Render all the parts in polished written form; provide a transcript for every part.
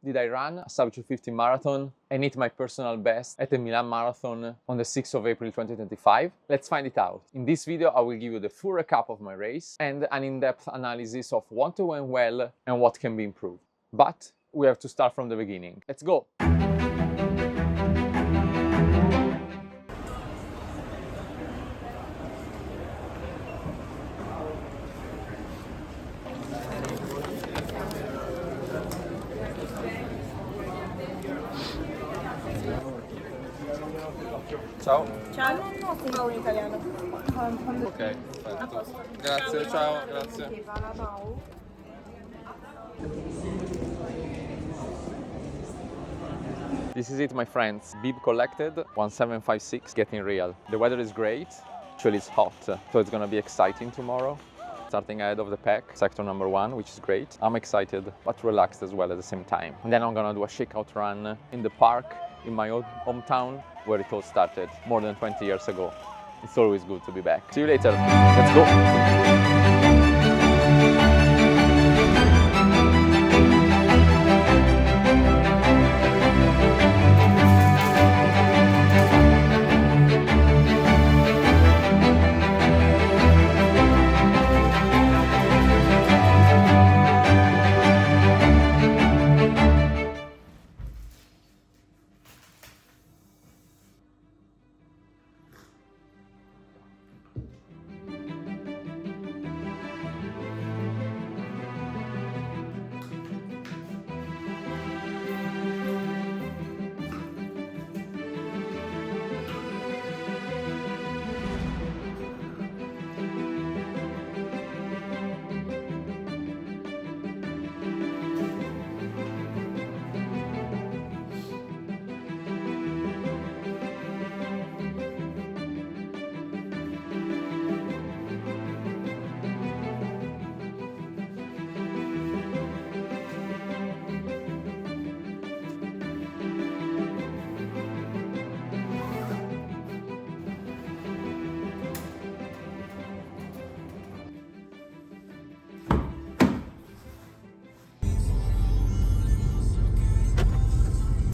did I run a sub 250 marathon and hit my personal best at the Milan Marathon on the 6th of April 2025? Let's find it out. In this video, I will give you the full recap of my race and an in-depth analysis of what went well and what can be improved. But we have to start from the beginning. Let's go! Ciao. Ciao. No, solo in italiano. Ok, perfetto. Grazie, ciao, grazie. This is it, my friends. Bib collected, 1756, getting real. The weather is great, actually it's hot, so it's gonna be exciting tomorrow. Starting ahead of the pack, sector number 1, which is great. I'm excited, but relaxed as well at the same time. And then I'm gonna do a shakeout run in the park in my old hometown, where it all started more than 20 years ago. It's always good to be back. See you later. Let's go.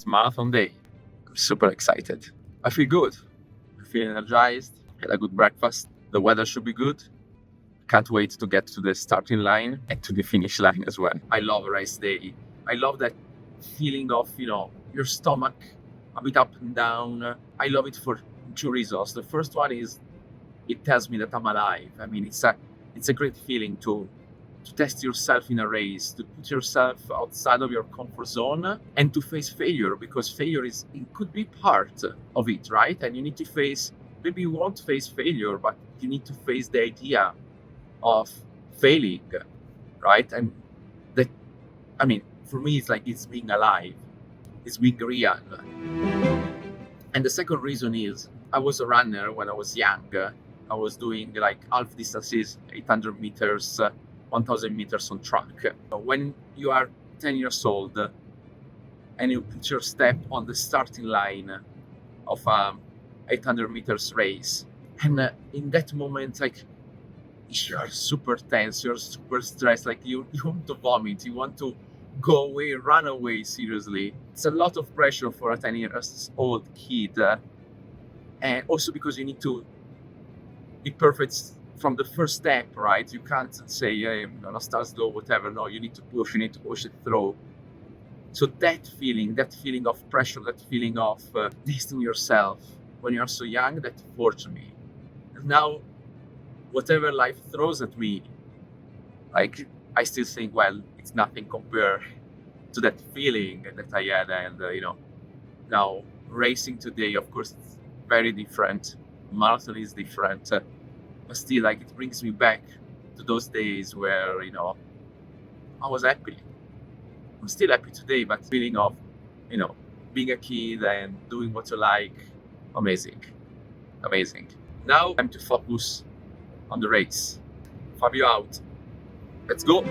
Marathon day. I'm super excited. I feel good. I feel energized. Had a good breakfast. The weather should be good. Can't wait to get to the starting line and to the finish line as well. I love race day. I love that feeling of, your stomach a bit up and down. I love it for 2 reasons. The first one is it tells me that I'm alive. I mean, it's a great feeling to test yourself in a race, to put yourself outside of your comfort zone and to face failure, because failure could be part of it, right? And you need to face, maybe you won't face failure, but you need to face the idea of failing, right? And that, for me, it's being alive, it's being real. And the second reason is I was a runner when I was young. I was doing half distances, 800 meters, 1,000 meters on track. When you are 10 years old and you put your step on the starting line of 800 meters race, and in that moment, you're super tense, you're super stressed, you want to vomit, you want to go away, run away, seriously. It's a lot of pressure for a 10 years old kid. And also because you need to be perfect from the first step, right? You can't say, hey, I'm gonna start slow, whatever. No, you need to push it through. So that feeling of pressure, that feeling of testing yourself when you're so young, that forged me. And now, whatever life throws at me, I still think, well, it's nothing compared to that feeling that I had. And, now racing today, of course, it's very different. Marathon is different. But still, it brings me back to those days where, I was happy. I'm still happy today, but feeling of, being a kid and doing what you like, amazing. Now, time to focus on the race. Fabio out. Let's go.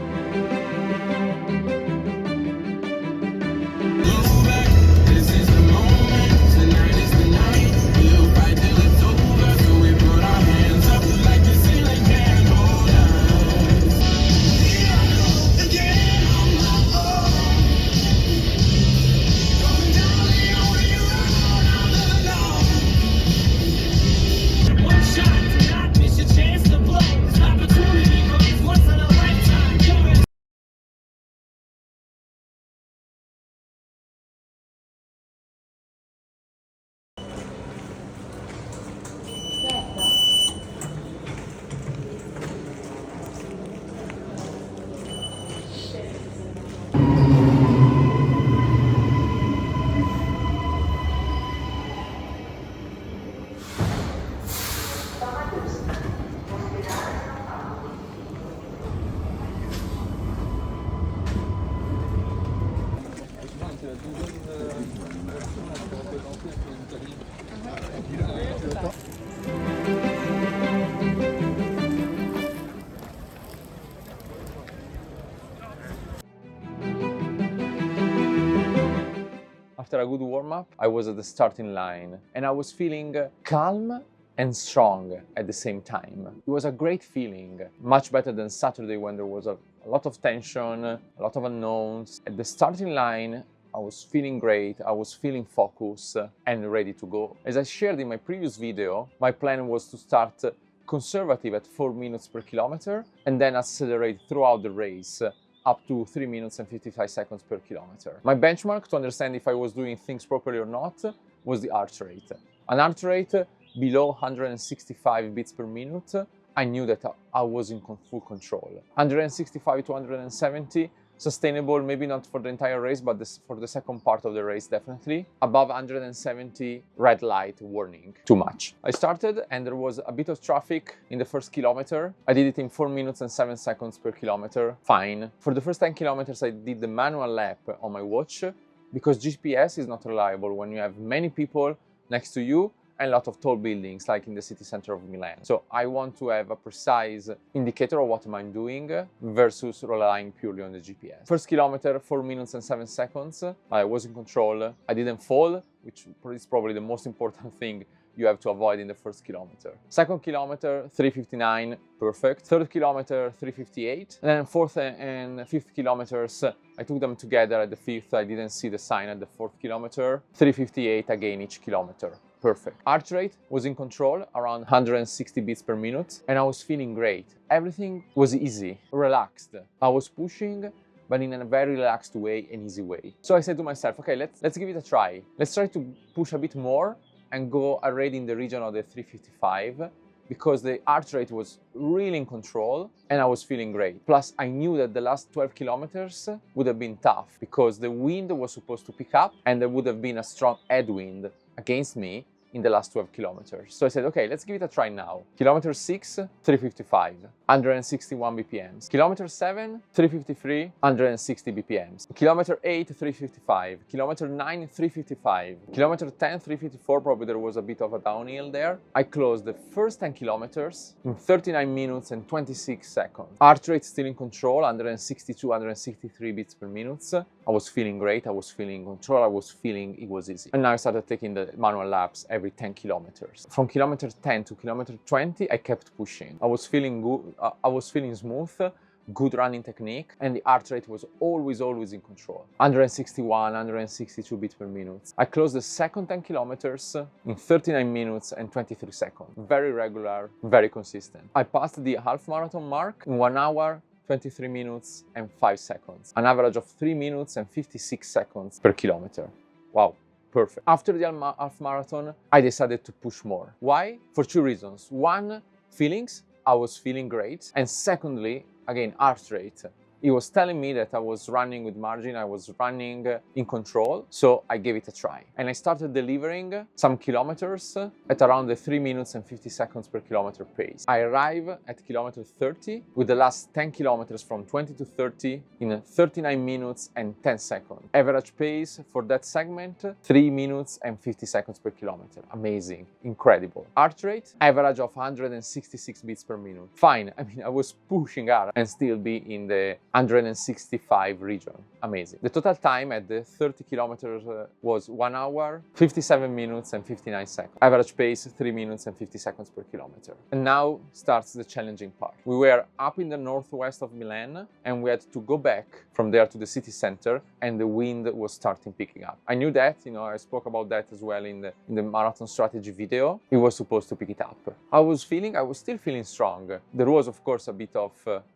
After a good warm-up, I was at the starting line and I was feeling calm and strong at the same time. It was a great feeling, much better than Saturday when there was a lot of tension, a lot of unknowns. At the starting line, I was feeling great, I was feeling focused and ready to go. As I shared in my previous video, my plan was to start conservative at 4 minutes per kilometer and then accelerate throughout the race up to 3 minutes and 55 seconds per kilometer. My benchmark to understand if I was doing things properly or not was the heart rate. An heart rate below 165 beats per minute, I knew that I was in full control. 165 to 170, sustainable, maybe not for the entire race, but for the second part of the race, definitely. Above 170, red light warning, too much. I started and there was a bit of traffic in the first kilometer. I did it in 4 minutes and 7 seconds per kilometer, fine. For the first 10 kilometers, I did the manual lap on my watch because GPS is not reliable when you have many people next to you and a lot of tall buildings like in the city center of Milan. So I want to have a precise indicator of what am I doing versus relying purely on the GPS. First kilometer, 4 minutes and 7 seconds. I was in control. I didn't fall, which is probably the most important thing you have to avoid in the first kilometer. Second kilometer, 3:59, perfect. Third kilometer, 3:58. And then fourth and fifth kilometers, I took them together. At the fifth, I didn't see the sign at the fourth kilometer. 3:58 again each kilometer. Perfect. Heart rate was in control, around 160 beats per minute, and I was feeling great. Everything was easy, relaxed. I was pushing, but in a very relaxed way, an easy way. So I said to myself, okay, let's give it a try. Let's try to push a bit more and go already in the region of the 3:55, because the heart rate was really in control and I was feeling great. Plus, I knew that the last 12 kilometers would have been tough because the wind was supposed to pick up and there would have been a strong headwind against me in the last 12 kilometers. So I said, okay, let's give it a try now. Kilometer 6, 3:55, 161 BPMs. Kilometer 7, 3:53, 160 BPMs. Kilometer 8, 3:55. Kilometer 9, 3:55. Kilometer 10, 3:54, probably there was a bit of a downhill there. I closed the first 10 kilometers in 39 minutes and 26 seconds. Heart rate still in control, 162, 163 beats per minute. I was feeling great, I was feeling in control, I was feeling it was easy. And now I started taking the manual laps every 10 kilometers. From kilometer 10 to kilometer 20, I kept pushing. I was feeling good, I was feeling smooth, good running technique, and the heart rate was always in control. 161, 162 beats per minute. I closed the second 10 kilometers in 39 minutes and 23 seconds. Very regular, very consistent. I passed the half marathon mark in 1 hour, 23 minutes and 5 seconds. An average of 3 minutes and 56 seconds per kilometer. Wow. Perfect. After the half marathon, I decided to push more. Why? For two reasons. One, feelings. I was feeling great. And secondly, again, heart rate. It was telling me that I was running with margin, I was running in control, so I gave it a try. And I started delivering some kilometers at around the 3 minutes and 50 seconds per kilometer pace. I arrive at kilometer 30 with the last 10 kilometers from 20 to 30 in 39 minutes and 10 seconds. Average pace for that segment, 3 minutes and 50 seconds per kilometer. Amazing, incredible. Heart rate, average of 166 beats per minute. Fine, I mean, I was pushing hard and still be in the 165 region. Amazing. The total time at the 30 kilometers was 1 hour, 57 minutes and 59 seconds. Average pace, 3 minutes and 50 seconds per kilometer. And now starts the challenging part. We were up in the northwest of Milan and we had to go back from there to the city center, and the wind was starting picking up. I knew that, I spoke about that as well in the marathon strategy video. It was supposed to pick it up. I was still feeling strong. There was of course a bit of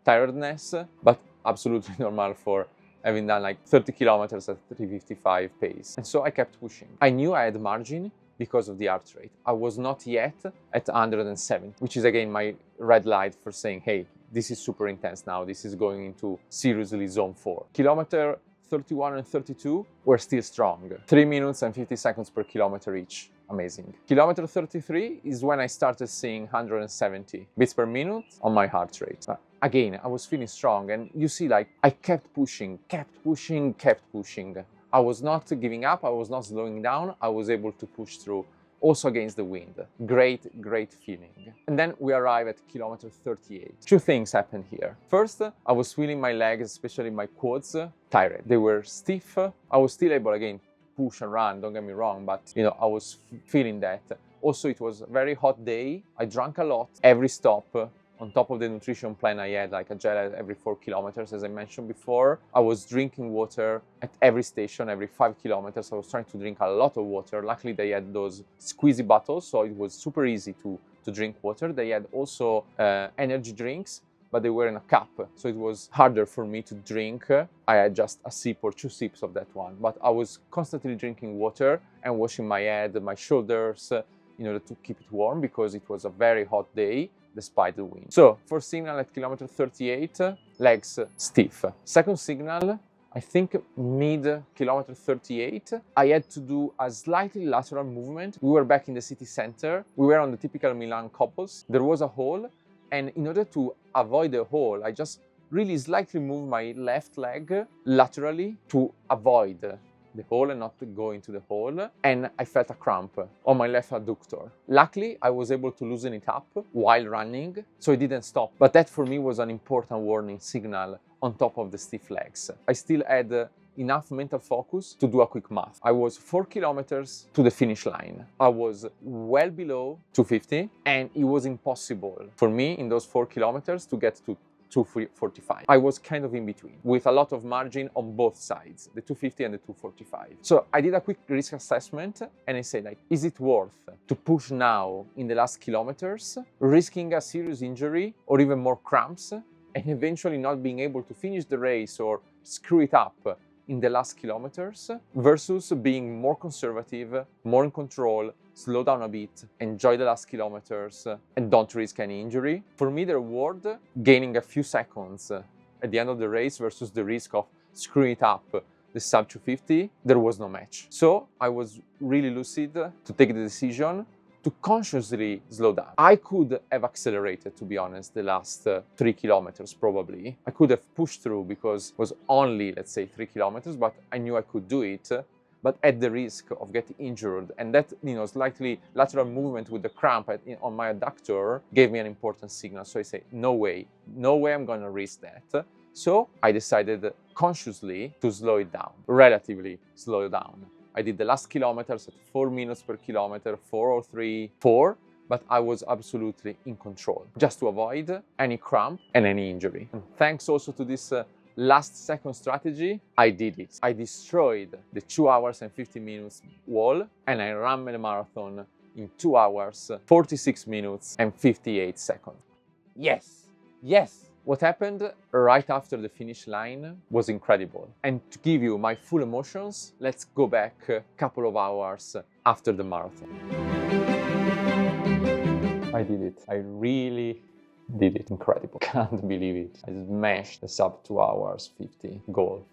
tiredness, but absolutely normal for having done like 30 kilometers at 3:55 pace. And so I kept pushing. I knew I had margin because of the heart rate. I was not yet at 170, which is again my red light for saying, hey, this is super intense now. This is going into seriously zone 4. Kilometer 31 and 32 were still strong. 3 minutes and 50 seconds per kilometer each. Amazing. Kilometer 33 is when I started seeing 170 beats per minute on my heart rate. Again, I was feeling strong, and you see, like, I kept pushing. I was not giving up, I was not slowing down, I was able to push through, also against the wind. Great, great feeling. And then we arrive at kilometer 38. Two things happened here. First, I was feeling my legs, especially my quads, tired. They were stiff. I was still able, again, push and run, don't get me wrong, but I was feeling that. Also, it was a very hot day. I drank a lot. Every stop, on top of the nutrition plan, I had like a gel every 4 kilometers, as I mentioned before. I was drinking water at every station, every 5 kilometers. I was trying to drink a lot of water. Luckily, they had those squeezy bottles, so it was super easy to drink water. They had also energy drinks, but they were in a cup, so it was harder for me to drink. I had just a sip or 2 sips of that one, but I was constantly drinking water and washing my head, my shoulders, in order to keep it warm, because it was a very hot day despite the wind. So, first signal at kilometer 38, legs stiff. Second signal, I think mid kilometer 38, I had to do a slightly lateral movement. We were back in the city center. We were on the typical Milan cobbles. There was a hole, and in order to avoid the hole, I just really slightly moved my left leg laterally to avoid the hole and not to go into the hole, and I felt a cramp on my left adductor. Luckily, I was able to loosen it up while running, so it didn't stop. But that for me was an important warning signal on top of the stiff legs. I still had enough mental focus to do a quick math. I was 4 kilometers to the finish line. I was well below 250, and it was impossible for me in those 4 kilometers to get to 245. I was kind of in between, with a lot of margin on both sides, the 250 and the 245. So I did a quick risk assessment, and I said, like, is it worth to push now in the last kilometers, risking a serious injury or even more cramps, and eventually not being able to finish the race or screw it up in the last kilometers, versus being more conservative, more in control, slow down a bit, enjoy the last kilometers, and don't risk any injury? For me, the reward, gaining a few seconds at the end of the race versus the risk of screwing it up, the sub 250, there was no match. So I was really lucid to take the decision to consciously slow down. I could have accelerated, to be honest, the last 3 kilometers probably. I could have pushed through because it was only, let's say, 3 kilometers, but I knew I could do it, but at the risk of getting injured. And that, slightly lateral movement with the cramp on my adductor gave me an important signal. So I say, no way I'm gonna risk that. So I decided consciously to slow it down, relatively slow it down. I did the last kilometers at 4 minutes per kilometer, 4:03, 4, but I was absolutely in control, just to avoid any cramp and any injury. And thanks also to this last second strategy, I did it. I destroyed the 2 hours and 50 minutes wall, and I ran the marathon in 2 hours, 46 minutes and 58 seconds. Yes, yes! What happened right after the finish line was incredible. And to give you my full emotions, let's go back a couple of hours after the marathon. I did it. I really did it. Incredible. Can't believe it. I smashed the sub 2 hours 50 goal.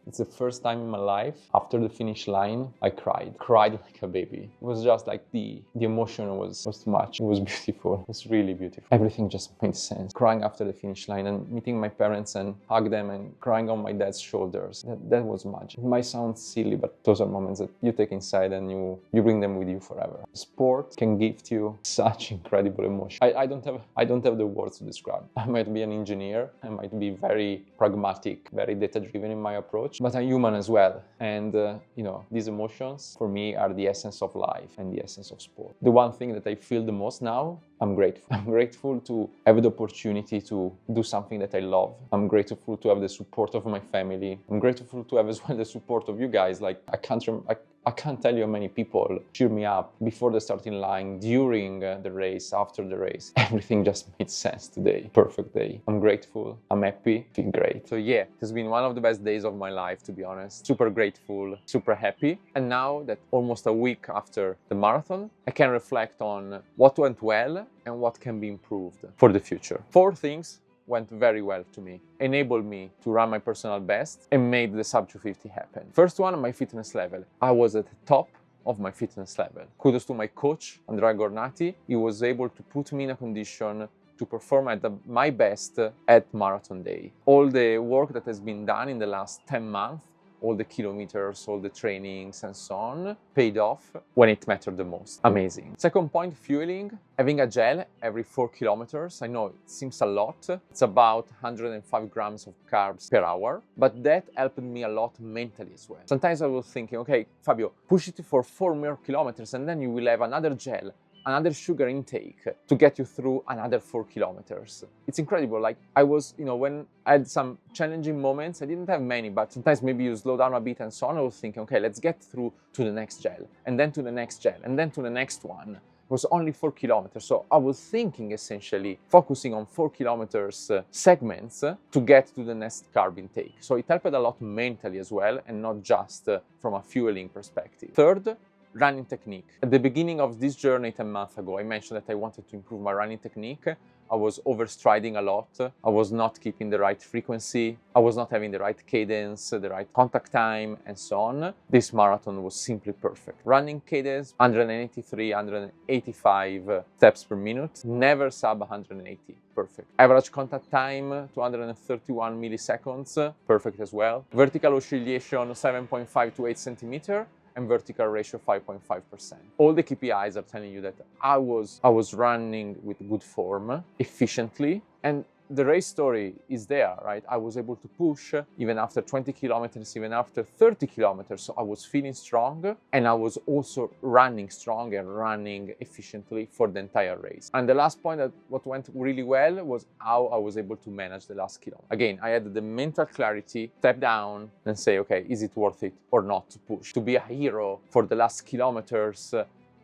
It's the first time in my life, after the finish line, I cried like a baby. It was just like the emotion was too much. It was beautiful. It was really beautiful. Everything just made sense. Crying after the finish line and meeting my parents and hug them and crying on my dad's shoulders. That was magic. It might sound silly, but those are moments that you take inside and you bring them with you forever. Sport can gift you such incredible emotion. I don't have the words to describe. I might be an engineer. I might be very pragmatic, very data-driven in my approach, but I'm human as well. And, these emotions for me are the essence of life and the essence of sport. The one thing that I feel the most now, I'm grateful. I'm grateful to have the opportunity to do something that I love. I'm grateful to have the support of my family. I'm grateful to have as well the support of you guys. Like, I can't tell you how many people cheer me up before the starting line, during the race, after the race. Everything just made sense today. Perfect day. I'm grateful. I'm happy. Feel great. So yeah, it has been one of the best days of my life, to be honest. Super grateful, super happy. And now that almost a week after the marathon, I can reflect on what went well and what can be improved for the future. 4 things went very well to me, enabled me to run my personal best and made the sub 250 happen. First one, my fitness level. I was at the top of my fitness level. Kudos to my coach, Andrea Gornati. He was able to put me in a condition to perform at my best at marathon day. All the work that has been done in the last 10 months, all the kilometers, all the trainings and so on, paid off when it mattered the most. Amazing. Second point, fueling. Having a gel every 4 kilometers. I know it seems a lot. It's about 105 grams of carbs per hour, but that helped me a lot mentally as well. Sometimes I was thinking, okay, Fabio, push it for 4 more kilometers and then you will have another gel, another sugar intake to get you through another 4 kilometers. It's incredible. Like I was, when I had some challenging moments, I didn't have many, but sometimes maybe you slow down a bit and so on. I was thinking, okay, let's get through to the next gel, and then to the next gel, and then to the next one. It was only 4 kilometers. So I was thinking essentially focusing on 4 kilometers segments to get to the next carb intake. So it helped a lot mentally as well, and not just from a fueling perspective. Third, running technique. At the beginning of this journey 10 months ago, I mentioned that I wanted to improve my running technique. I was overstriding a lot. I was not keeping the right frequency. I was not having the right cadence, the right contact time, and so on. This marathon was simply perfect. Running cadence, 183, 185 steps per minute, never sub 180. Perfect. Average contact time, 231 milliseconds, perfect as well. Vertical oscillation, 7.5 to 8 centimeter. And vertical ratio 5.5%. All the KPIs are telling you that I was running with good form, efficiently, and the race story is there, right? I was able to push even after 20 kilometers, even after 30 kilometers. So I was feeling strong, and I was also running strong and running efficiently for the entire race. And the last point, that what went really well, was how I was able to manage the last kilometer. Again, I had the mental clarity, step down and say, okay, is it worth it or not to push? To be a hero for the last kilometers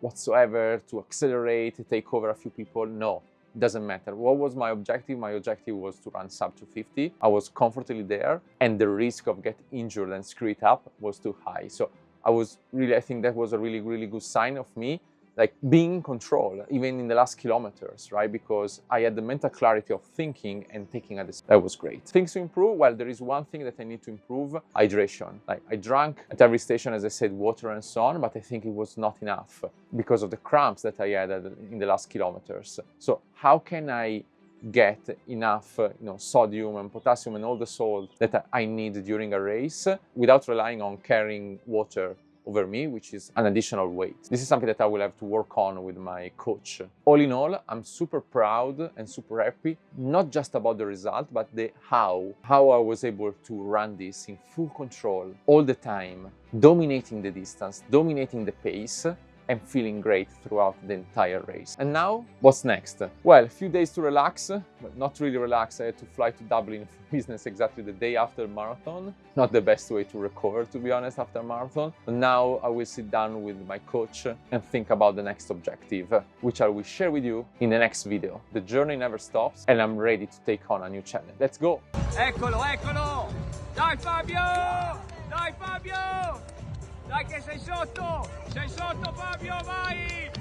whatsoever, to accelerate, take over a few people? No. Doesn't matter. What was my objective? My objective was to run sub 250. I was comfortably there, and the risk of getting injured and screw it up was too high. So I think that was a really, really good sign of me, like being in control, even in the last kilometers, right? Because I had the mental clarity of thinking and taking a decision. That was great. Things to improve? Well, there is one thing that I need to improve: hydration. Like I drank at every station, as I said, water and so on, but I think it was not enough because of the cramps that I had in the last kilometers. So how can I get enough sodium and potassium and all the salt that I need during a race without relying on carrying water over me, which is an additional weight? This is something that I will have to work on with my coach. All in all, I'm super proud and super happy, not just about the result, but the how I was able to run this in full control all the time, dominating the distance, dominating the pace, and feeling great throughout the entire race. And now, what's next? Well, a few days to relax, but not really relax. I had to fly to Dublin for business exactly the day after marathon. Not the best way to recover, to be honest, after marathon. But now I will sit down with my coach and think about the next objective, which I will share with you in the next video. The journey never stops, and I'm ready to take on a new challenge. Let's go! Eccolo, eccolo! Dai Fabio! Dai Fabio! Dai che sei sotto! Sei sotto Fabio, vai!